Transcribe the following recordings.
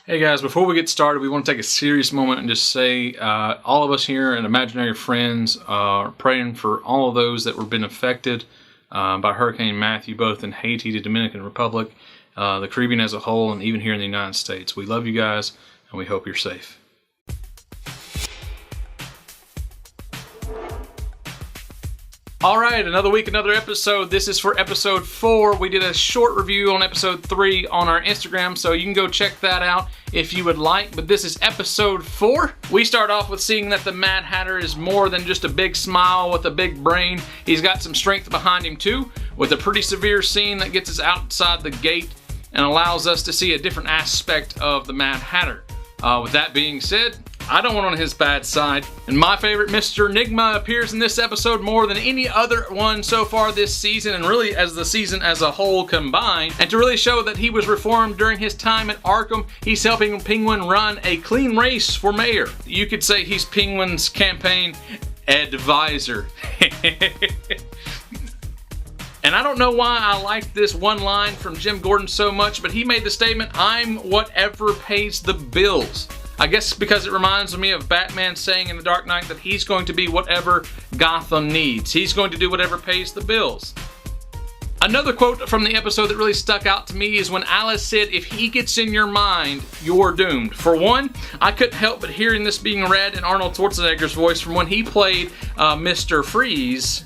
Hey guys, before we get started, we want to take a serious moment and just say all of us here and Imaginary Friends are praying for all of those that were been affected by Hurricane Matthew, both in Haiti, the Dominican Republic, the Caribbean as a whole, and even here in the United States. We love you guys, and we hope you're safe. All right, another week, another episode. This is for episode 4. We did a short review on episode 3 on our Instagram, so you can go check that out if you would like. But this is episode 4. We start off with seeing that the Mad Hatter is more than just a big smile with a big brain. He's got some strength behind him too, with a pretty severe scene that gets us outside the gate and allows us to see a different aspect of the Mad Hatter. With that being said, I don't want on his bad side. And my favorite, Mr. Enigma, appears in this episode more than any other one so far this season, and really as the season as a whole combined. And to really show that he was reformed during his time at Arkham, he's helping Penguin run a clean race for mayor. You could say he's Penguin's campaign advisor. And I don't know why I liked this one line from Jim Gordon so much, but he made the statement, "I'm whatever pays the bills." I guess because it reminds me of Batman saying in The Dark Knight that he's going to be whatever Gotham needs. He's going to do whatever pays the bills. Another quote from the episode that really stuck out to me is when Alice said, "If he gets in your mind, you're doomed." For one, I couldn't help but hearing this being read in Arnold Schwarzenegger's voice from when he played Mr. Freeze.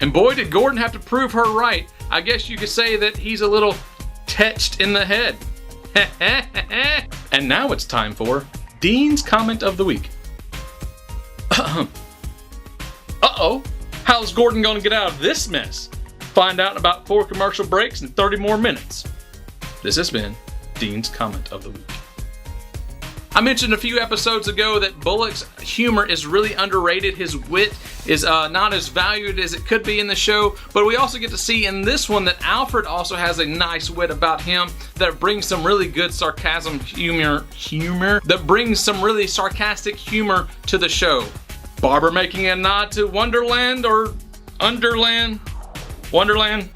And boy, did Gordon have to prove her right. I guess you could say that he's a little touched in the head. And now it's time for Dean's Comment of the Week. Uh-oh, how's Gordon gonna get out of this mess? Find out in about 4 commercial breaks and 30 more minutes. This has been Dean's Comment of the Week. I mentioned a few episodes ago that Bullock's humor is really underrated. His wit is not as valued as it could be in the show, but we also get to see in this one that Alfred also has a nice wit about him that brings some really good sarcasm humor that brings some really sarcastic humor to the show. Barbara making a nod to Wonderland or Underland? Wonderland?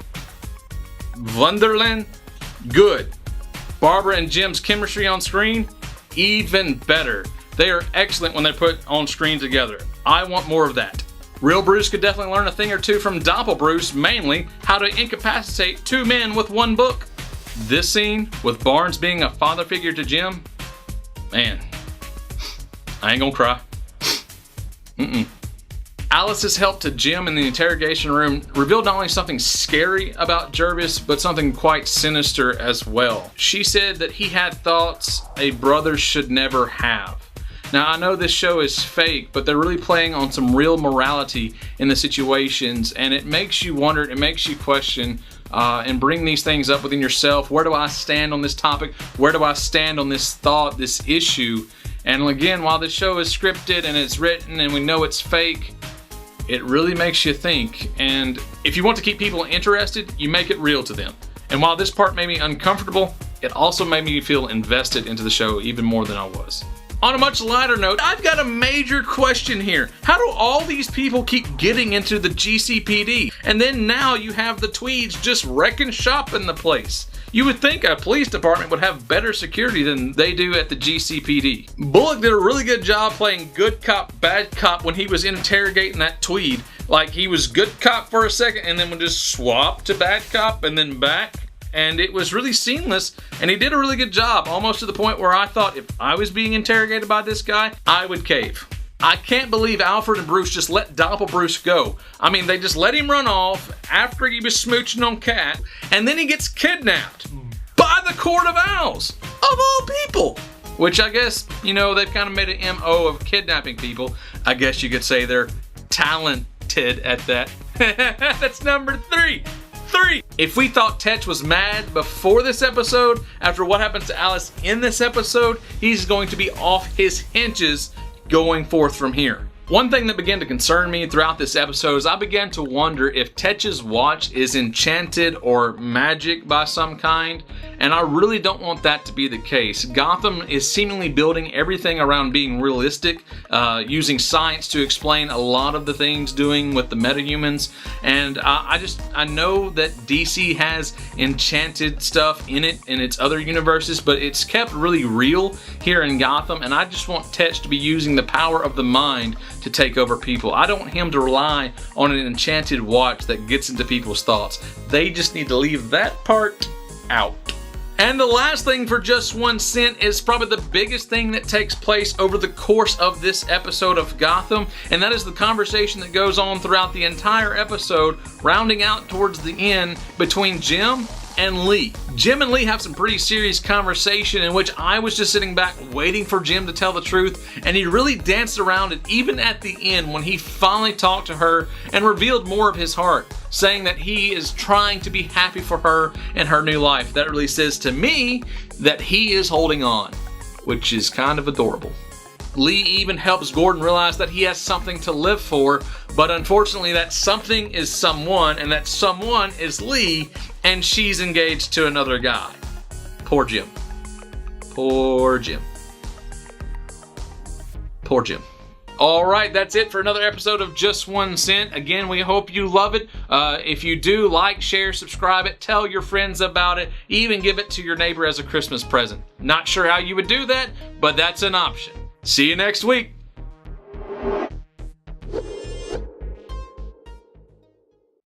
Good. Barbara and Jim's chemistry on screen, even better. They are excellent when they're put on screen together. I want more of that. Real Bruce could definitely learn a thing or two from Doppel Bruce, mainly how to incapacitate 2 men with 1 book. This scene, with Barnes being a father figure to Jim, man, I ain't gonna cry. Alice's help to Jim in the interrogation room revealed not only something scary about Jervis, but something quite sinister as well. She said that he had thoughts a brother should never have. Now, I know this show is fake, but they're really playing on some real morality in the situations, and it makes you wonder, it makes you question, and bring these things up within yourself. Where do I stand on this topic? Where do I stand on this thought, this issue? And again, while this show is scripted and it's written and we know it's fake, it really makes you think. And if you want to keep people interested, you make it real to them. And while this part made me uncomfortable, it also made me feel invested into the show even more than I was. On a much lighter note, I've got a major question here. How do all these people keep getting into the GCPD? And then now you have the Tweeds just wrecking shop in the place. You would think a police department would have better security than they do at the GCPD. Bullock did a really good job playing good cop, bad cop when he was interrogating that Tweed. Like, he was good cop for a second and then would just swap to bad cop and then back. And it was really seamless, and he did a really good job, almost to the point where I thought if I was being interrogated by this guy, I would cave. I can't believe Alfred and Bruce just let Doppel Bruce go. I mean, they just let him run off after he was smooching on Kat, and then he gets kidnapped by the Court of Owls, of all people. Which I guess, you know, they've kind of made an MO of kidnapping people. I guess you could say they're talented at that. That's number 3. If we thought Tetch was mad before this episode, after what happens to Alice in this episode, he's going to be off his hinges going forth from here. One thing that began to concern me throughout this episode is I began to wonder if Tetch's watch is enchanted or magic by some kind, and I really don't want that to be the case. Gotham is seemingly building everything around being realistic, using science to explain a lot of the things doing with the metahumans, and I know that DC has enchanted stuff in it in its other universes, but it's kept really real here in Gotham, and I just want Tetch to be using the power of the mind to take over people. I don't want him to rely on an enchanted watch that gets into people's thoughts. They just need to leave that part out. And the last thing for Just 1 Cent is probably the biggest thing that takes place over the course of this episode of Gotham, and that is the conversation that goes on throughout the entire episode, rounding out towards the end between Jim and Lee. Jim and Lee have some pretty serious conversation in which I was just sitting back waiting for Jim to tell the truth, and he really danced around it even at the end when he finally talked to her and revealed more of his heart, saying that he is trying to be happy for her and her new life. That really says to me that he is holding on, which is kind of adorable. Lee even helps Gordon realize that he has something to live for, but unfortunately that something is someone, and that someone is Lee, and she's engaged to another guy. Poor Jim. Poor Jim. Poor Jim. Alright, that's it for another episode of Just 1 Cent. Again, we hope you love it. If you do, like, share, subscribe it, tell your friends about it, even give it to your neighbor as a Christmas present. Not sure how you would do that, but that's an option. See you next week.